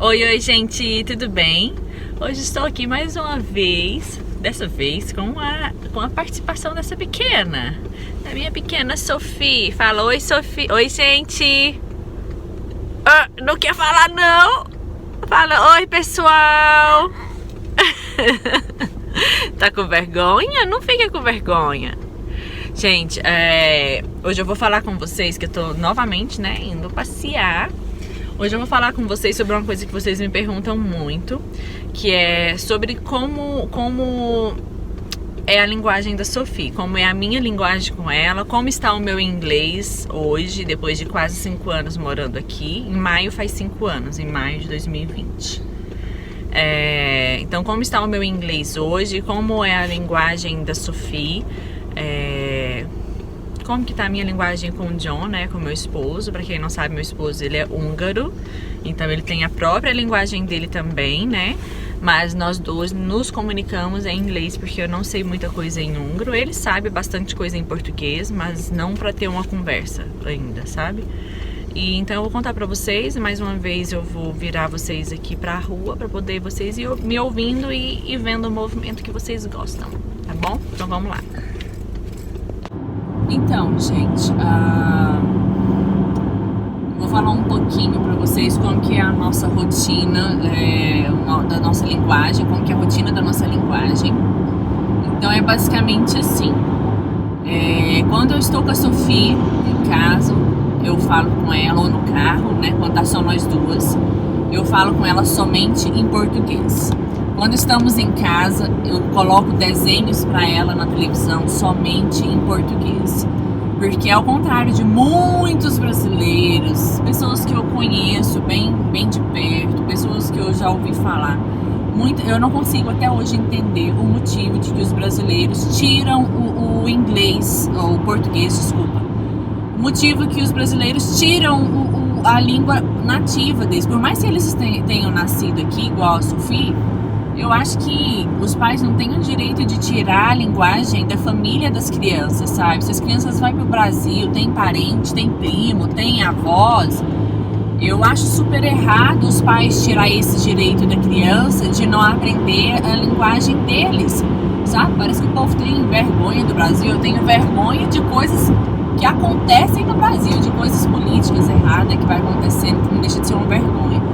Oi, gente, tudo bem? Hoje estou aqui mais uma vez, dessa vez com a participação dessa pequena, da minha pequena Sophie. Fala, oi, Sophie. Oi, gente. Não quer falar, não? Fala, oi, pessoal. Tá com vergonha? Não fica com vergonha. Gente, hoje eu vou falar com vocês que eu tô novamente, indo passear. Hoje eu vou falar com vocês sobre uma coisa que vocês me perguntam muito, que é sobre como é a linguagem da Sophie, como é a minha linguagem com ela, como está o meu inglês hoje, depois de quase 5 anos morando aqui. Em maio faz 5 anos, em maio de 2020. Então, como está o meu inglês hoje, como é a linguagem da Sophie, como que tá a minha linguagem com o John, com meu esposo. Pra quem não sabe, meu esposo, ele é húngaro, então ele tem a própria linguagem dele também, mas nós dois nos comunicamos em inglês, porque eu não sei muita coisa em húngaro. Ele sabe bastante coisa em português, mas não pra ter uma conversa ainda, sabe? E então eu vou contar pra vocês, mais uma vez eu vou virar vocês aqui pra rua, pra poder vocês ir me ouvindo e vendo o movimento que vocês gostam, tá bom? Então vamos lá. Então, gente, vou falar um pouquinho pra vocês como que é a nossa rotina da nossa linguagem, como que é a rotina da nossa linguagem. Então é basicamente assim, quando eu estou com a Sophie em casa, eu falo com ela, ou no carro, quando tá só nós duas, eu falo com ela somente em português. Quando estamos em casa, eu coloco desenhos para ela na televisão somente em português. Porque ao contrário de muitos brasileiros, pessoas que eu conheço bem de perto, pessoas que eu já ouvi falar, eu não consigo até hoje entender o motivo de que os brasileiros tiram o inglês, ou o português, desculpa. O motivo que os brasileiros tiram a língua nativa deles. Por mais que eles tenham nascido aqui, igual a Sophie, eu acho que os pais não têm o direito de tirar a linguagem da família das crianças, sabe? Se as crianças vão pro Brasil, tem parente, tem primo, tem avós, eu acho super errado os pais tirar esse direito da criança de não aprender a linguagem deles, sabe? Parece que o povo tem vergonha do Brasil. Eu tenho vergonha de coisas que acontecem no Brasil, de coisas políticas erradas que vai acontecendo, que não deixa de ser uma vergonha.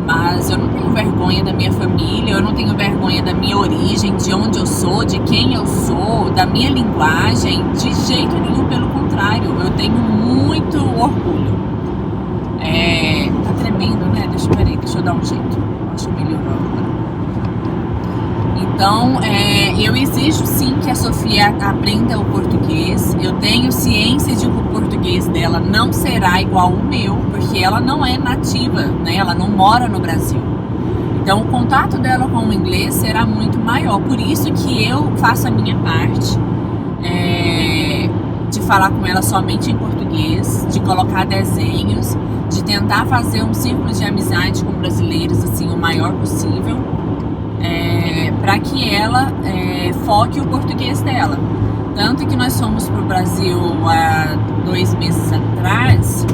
Mas eu não tenho vergonha da minha família, eu não tenho vergonha da minha origem, de onde eu sou, de quem eu sou, da minha linguagem, de jeito nenhum, pelo contrário, eu tenho muito orgulho. Tá tremendo, Deixa eu dar um jeito, acho que melhorou agora. Então, eu exijo sim que a Sofia aprenda o português. Eu tenho ciência de que o português dela não será igual ao meu, porque ela não é nativa, ela não mora no Brasil. Então o contato dela com o inglês será muito maior. Por isso que eu faço a minha parte, de falar com ela somente em português, de colocar desenhos, de tentar fazer um círculo de amizade com brasileiros assim, o maior possível, para que ela foque o português dela. Tanto que nós fomos pro Brasil há 2 meses atrás,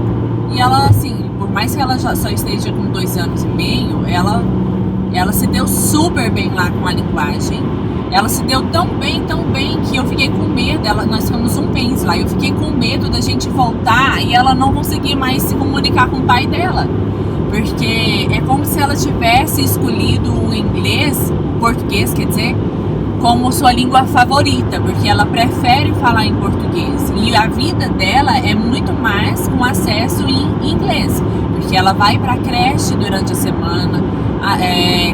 e ela, assim, por mais que ela já só esteja com 2 anos e meio, ela se deu super bem lá com a linguagem. Ela se deu tão bem que eu fiquei com medo. Nós ficamos 1 mês lá, eu fiquei com medo da gente voltar e ela não conseguir mais se comunicar com o pai dela. Porque é como se ela tivesse escolhido o inglês, o português, quer dizer, como sua língua favorita, porque ela prefere falar em português. E a vida dela é muito mais com acesso em inglês, porque ela vai pra creche durante a semana.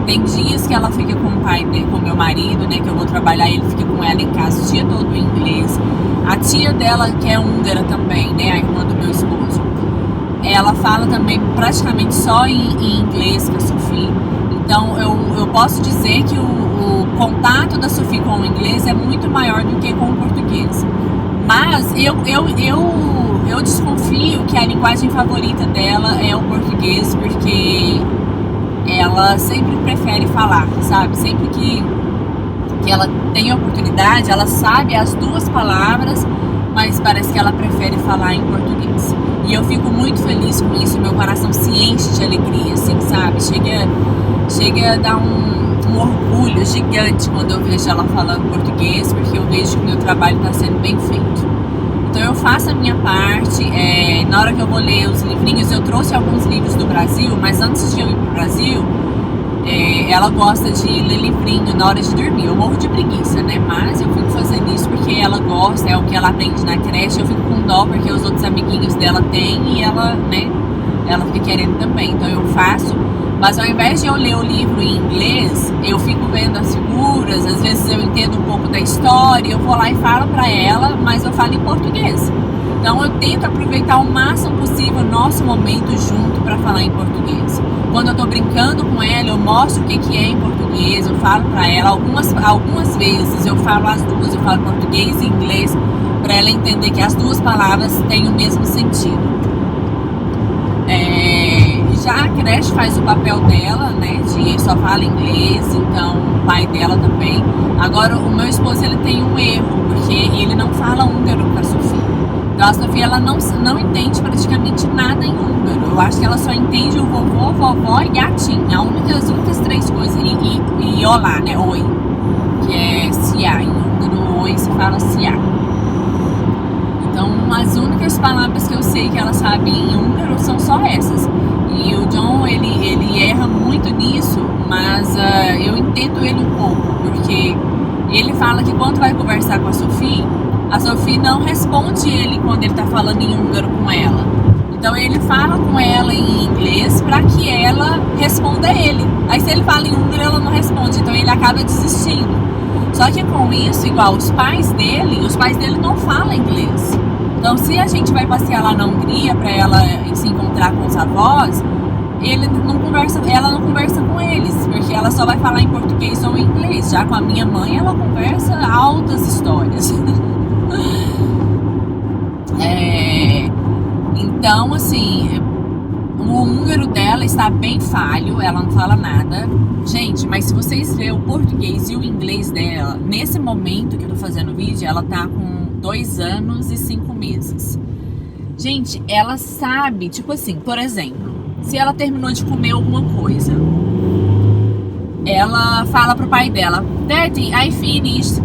Tem dias que ela fica com o pai, com meu marido, que eu vou trabalhar, ele fica com ela em casa o dia todo em inglês. A tia dela, que é húngara também, a irmã do meu esposo, ela fala também praticamente só em inglês com a Sophie. Então eu posso dizer que o contato da Sophie com o inglês é muito maior do que com o português. Mas eu desconfio que a linguagem favorita dela é o português, porque ela sempre prefere falar, sabe? Sempre que ela tem a oportunidade, ela sabe as 2 palavras, mas parece que ela prefere falar em português. E eu fico muito feliz com isso, meu coração se enche de alegria, assim, sabe? sabe? Chega a dar um orgulho gigante quando eu vejo ela falando português, porque eu vejo que o meu trabalho está sendo bem feito. Então eu faço a minha parte. Na hora que eu vou ler os livrinhos, eu trouxe alguns livros do Brasil, mas antes de eu ir pro Brasil, ela gosta de ler livrinho na hora de dormir. Eu morro de preguiça, né? Mas eu fico fazendo isso porque ela gosta, é o que ela aprende na creche. Eu fico com dó porque os outros amiguinhos dela têm e ela, né? Ela fica querendo também. Então eu faço. Mas ao invés de eu ler o livro em inglês, eu fico vendo as figuras. Às vezes eu entendo um pouco da história. Eu vou lá e falo pra ela, mas eu falo em português. Então eu tento aproveitar o máximo possível o nosso momento junto para falar em português. Quando eu tô brincando com ela, eu mostro o que é em português, eu falo para ela. Algumas vezes eu falo as duas, eu falo português e inglês, para ela entender que as duas palavras têm o mesmo sentido. Já a creche faz o papel dela, né, de só fala inglês, então o pai dela também. Agora o meu esposo, ele tem um erro, porque ele não fala húngaro com a Sofia. Então a Sofia, ela não entende praticamente nada em húngaro. Eu acho que ela só entende o vovô, vovó e gatinha. As únicas três coisas. E olá, né? Oi. Que é siá. Em húngaro, oi se fala siá. Então as únicas palavras que eu sei que ela sabe em húngaro são só essas. E o John, ele erra muito nisso, mas eu entendo ele um pouco. Porque ele fala que quando vai conversar com a Sofia não responde ele quando ele tá falando em húngaro com ela. Então ele fala com ela em inglês para que ela responda ele. Aí se ele fala em húngaro, ela não responde, então ele acaba desistindo. Só que com isso, igual os pais dele não falam inglês. Então se a gente vai passear lá na Hungria para ela se encontrar com os avós, ela não conversa com eles, porque ela só vai falar em português ou em inglês. Já com a minha mãe, ela conversa altas histórias. Então, assim, o húngaro dela está bem falho, ela não fala nada. Gente, mas se vocês verem o português e o inglês dela, nesse momento que eu tô fazendo o vídeo, ela tá com 2 anos e 5 meses. Gente, ela sabe, tipo assim, por exemplo, se ela terminou de comer alguma coisa, ela fala pro pai dela, Daddy, I finished.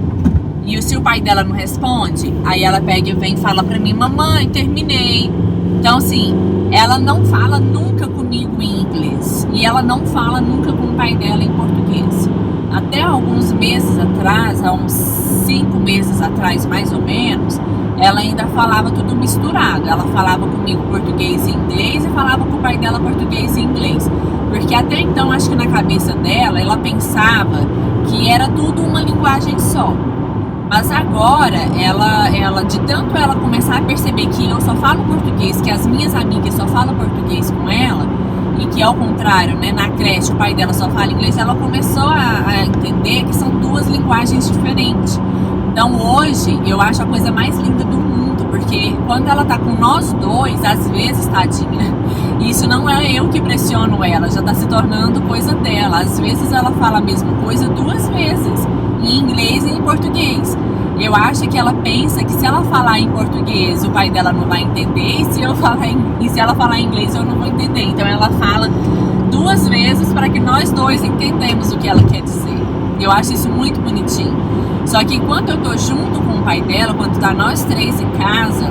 E se o pai dela não responde, aí ela pega e vem e fala pra mim, mamãe, terminei. Então assim, ela não fala nunca comigo em inglês. E ela não fala nunca com o pai dela em português. Até alguns meses atrás, há uns 5 meses atrás mais ou menos, ela ainda falava tudo misturado. Ela falava comigo português e inglês e falava com o pai dela português e inglês. Porque até então, acho que na cabeça dela, ela pensava que era tudo uma linguagem só. Mas agora, ela de tanto ela começar a perceber que eu só falo português, que as minhas amigas só falam português com ela, e que ao contrário, né, na creche o pai dela só fala inglês, ela começou a entender que são 2 linguagens diferentes. Então hoje, eu acho a coisa mais linda do mundo, porque quando ela tá com nós dois, às vezes, tadinha, isso não é eu que pressiono ela, já tá se tornando coisa dela. Às vezes ela fala a mesma coisa 2 vezes, em inglês e em português. Eu acho que ela pensa que se ela falar em português, o pai dela não vai entender, e se ela falar em inglês, eu não vou entender. Então ela fala 2 vezes para que nós dois entendamos o que ela quer dizer. Eu acho isso muito bonitinho. Só que enquanto eu tô junto com o pai dela, quando tá nós 3 em casa,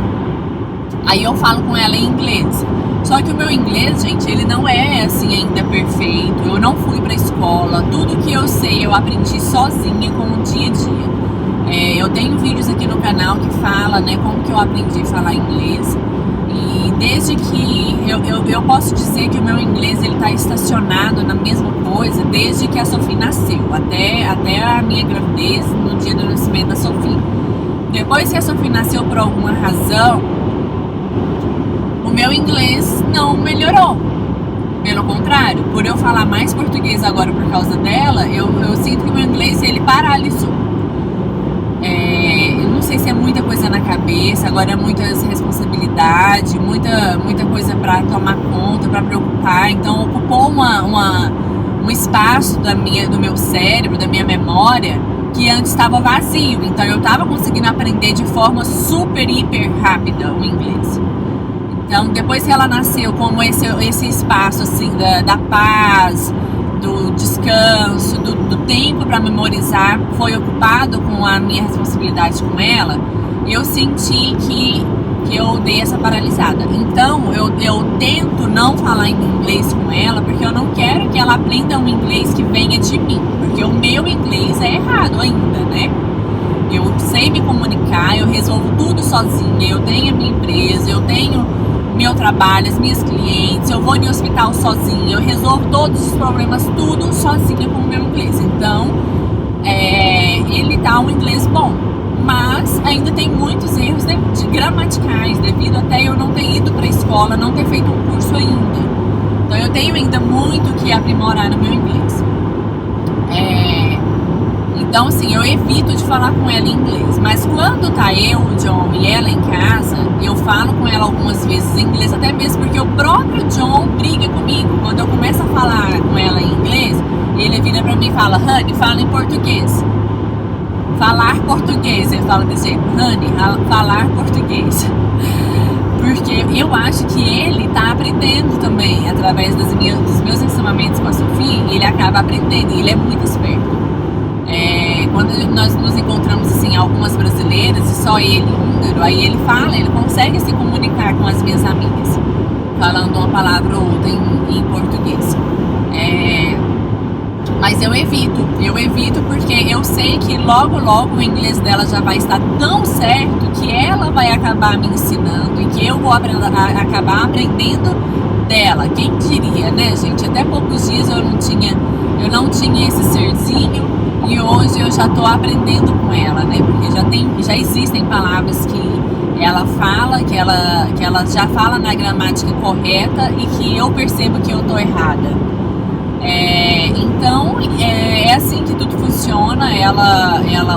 aí eu falo com ela em inglês. Só que o meu inglês, gente, ele não é assim ainda perfeito. Eu não fui pra escola. Tudo que eu sei eu aprendi sozinha com o dia a dia. Eu tenho vídeos aqui no canal que fala, né, como que eu aprendi a falar inglês. E desde que eu posso dizer que o meu inglês ele tá estacionado na mesma coisa desde que a Sofia nasceu, até a minha gravidez, no dia do nascimento da Sofia. Depois que a Sofia nasceu por alguma razão, o meu inglês não melhorou. Pelo contrário, por eu falar mais português agora por causa dela, eu sinto que o meu inglês ele paralisou. Eu não sei se é muita coisa na cabeça, agora é muitas responsabilidades, muita coisa para tomar conta, para preocupar. Então ocupou um espaço do meu cérebro, da minha memória, que antes estava vazio. Então eu estava conseguindo aprender de forma super, hiper rápida o inglês. Então, depois que ela nasceu, como esse espaço assim da paz, do descanso, do tempo para memorizar foi ocupado com a minha responsabilidade com ela, eu senti que eu dei essa paralisada. Então eu tento não falar em inglês com ela, porque eu não quero que ela aprenda um inglês que venha de mim, porque o meu inglês é errado ainda, né? Eu sei me comunicar, eu resolvo tudo sozinha, eu tenho a minha empresa, eu tenho meu trabalho, as minhas clientes, eu vou no hospital sozinha, eu resolvo todos os problemas, tudo sozinha com o meu inglês. Então, ele tá um inglês bom, mas ainda tem muitos erros de gramaticais, devido até eu não ter ido para a escola, não ter feito um curso ainda. Então, eu tenho ainda muito que aprimorar no meu inglês. Então, assim, eu evito de falar com ela em inglês. Mas quando tá eu, o John e ela em casa, eu falo com ela algumas vezes em inglês, até mesmo porque o próprio John briga comigo. Quando eu começo a falar com ela em inglês, ele vira pra mim e fala: Honey, fala em português. Falar português, ele fala desse jeito: Honey, falar português. Porque eu acho que ele tá aprendendo também, através dos meus ensinamentos com a Sofia, ele acaba aprendendo, e ele é muito esperto. Quando nós nos encontramos assim, algumas brasileiras e só ele húngaro, aí ele consegue se comunicar com as minhas amigas, falando uma palavra ou outra em português. Mas eu evito porque eu sei que logo o inglês dela já vai estar tão certo que ela vai acabar me ensinando e que eu vou acabar aprendendo dela. Quem diria, né, gente? Até poucos dias eu não tinha esse serzinho. E hoje eu já estou aprendendo com ela, né? Porque já existem palavras que ela fala, que ela já fala na gramática correta e que eu percebo que eu estou errada. Então, é assim que tudo funciona.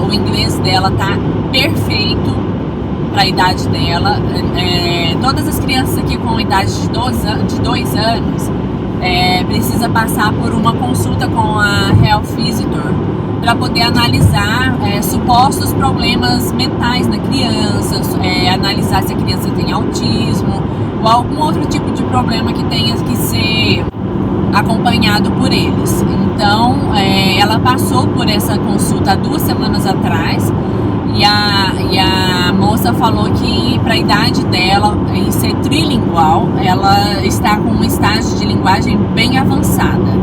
O inglês dela tá perfeito para a idade dela. Todas as crianças aqui com idade de 2 anos precisa passar por uma consulta com a Health Visitor para poder analisar supostos problemas mentais na criança, analisar se a criança tem autismo ou algum outro tipo de problema que tenha que ser acompanhado por eles. Então, ela passou por essa consulta há 2 semanas atrás e a moça falou que para a idade dela, em ser trilingual, ela está com um estágio de linguagem bem avançada.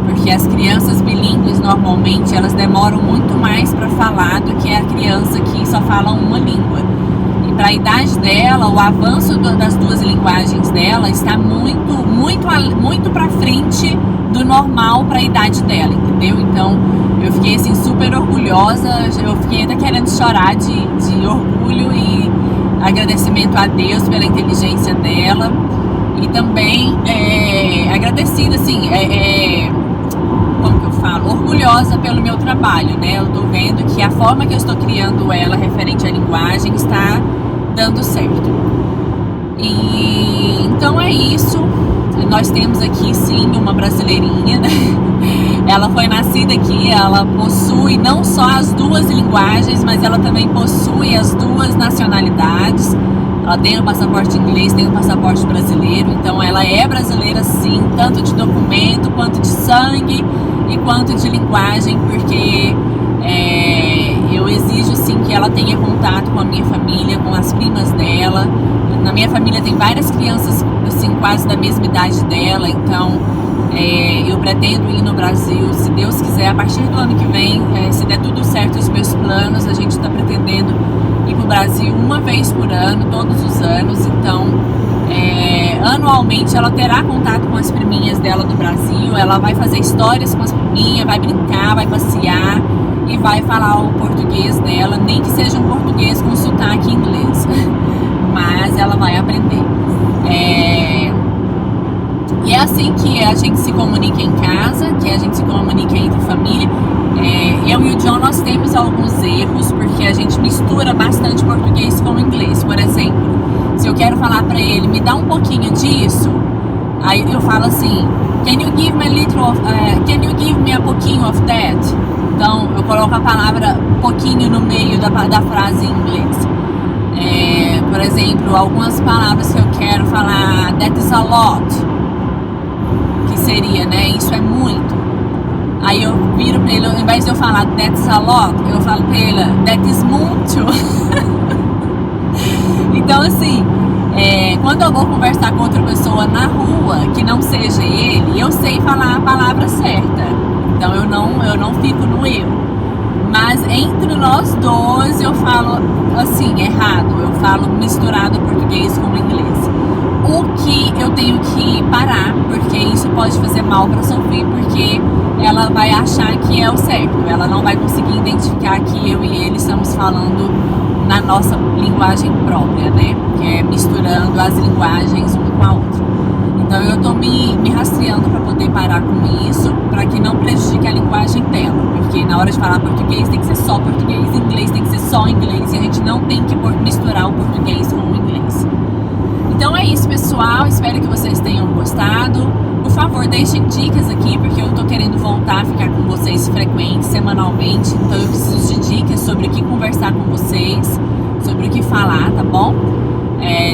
Porque as crianças bilíngues, normalmente, elas demoram muito mais para falar do que a criança que só fala uma língua. E para a idade dela, o avanço das 2 linguagens dela está muito para frente do normal para a idade dela, entendeu? Então, eu fiquei assim super orgulhosa, eu fiquei ainda querendo chorar de orgulho e agradecimento a Deus pela inteligência dela. E também agradecida, assim, como que eu falo? Orgulhosa pelo meu trabalho, né? Eu tô vendo que a forma que eu estou criando ela referente à linguagem está dando certo. E então é isso. Nós temos aqui sim uma brasileirinha, né? Ela foi nascida aqui, ela possui não só as 2 linguagens, mas ela também possui as 2 nacionalidades. Ela tem o passaporte inglês, tem o passaporte brasileiro, então ela é brasileira sim, tanto de documento, quanto de sangue e quanto de linguagem, porque eu exijo sim que ela tenha contato com a minha família, com as primas dela. Na minha família tem várias crianças assim, quase da mesma idade dela, então eu pretendo ir no Brasil, se Deus quiser, a partir do ano que vem, se der tudo certo os meus planos, a gente está pretendendo ir para o Brasil 1 vez por ano, todos os anos. Então, anualmente ela terá contato com as priminhas dela do Brasil, ela vai fazer histórias com as priminhas, vai brincar, vai passear e vai falar o português dela, nem que seja um português com sotaque inglês, mas ela vai aprender. E é assim que a gente se comunica em casa, que a gente se comunica entre família. Eu e o John, nós temos alguns erros, porque a gente mistura bastante português com inglês. Por exemplo, se eu quero falar pra ele, me dá um pouquinho disso, aí eu falo assim, can you give me a pouquinho of that? Então, eu coloco a palavra pouquinho no meio da frase em inglês. Por exemplo, algumas palavras que eu quero falar, that is a lot, que seria, né, isso é muito. Aí eu viro pra ele, ao invés de eu falar that's a lot, eu falo pra ele, that is muito. Então assim, quando eu vou conversar com outra pessoa na rua, que não seja ele, eu sei falar a palavra certa. Então eu não fico no eu. Mas entre nós dois eu falo assim, errado. Eu falo misturado português com inglês. O que eu tenho que parar, porque isso pode fazer mal para Sophie, porque ela vai achar que é o certo. Ela não vai conseguir identificar que eu e ele estamos falando na nossa linguagem própria, né? Que é misturando as linguagens uma com a outra. Então eu tô me rastreando para poder parar com isso, para que não prejudique a linguagem dela. Porque na hora de falar português tem que ser só português, inglês tem que ser só inglês, e a gente não tem que misturar o português com o inglês. Então é isso, pessoal, espero que vocês tenham gostado. Por favor, deixem dicas aqui, porque eu tô querendo voltar a ficar com vocês frequente, semanalmente. Então eu preciso de dicas sobre o que conversar com vocês, sobre o que falar, tá bom?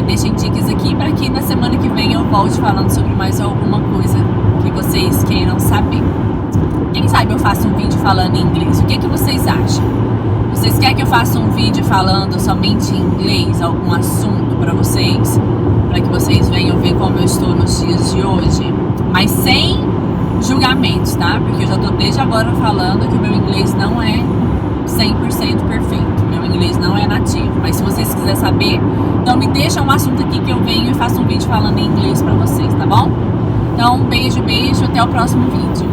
Deixem dicas aqui para que na semana que vem eu volte falando sobre mais alguma coisa que vocês queiram saber. Quem sabe eu faço um vídeo falando em inglês? O que vocês acham? Vocês querem que eu faça um vídeo falando somente em inglês, algum assunto para vocês? Para que vocês venham ver como eu estou nos dias de hoje? Mas sem julgamentos, tá? Porque eu já tô desde agora falando que o meu inglês não é 100% perfeito. Meu inglês não é nativo. Mas se vocês quiserem saber, então me deixa um assunto aqui que eu venho e faço um vídeo falando em inglês pra vocês, tá bom? Então, beijo, até o próximo vídeo.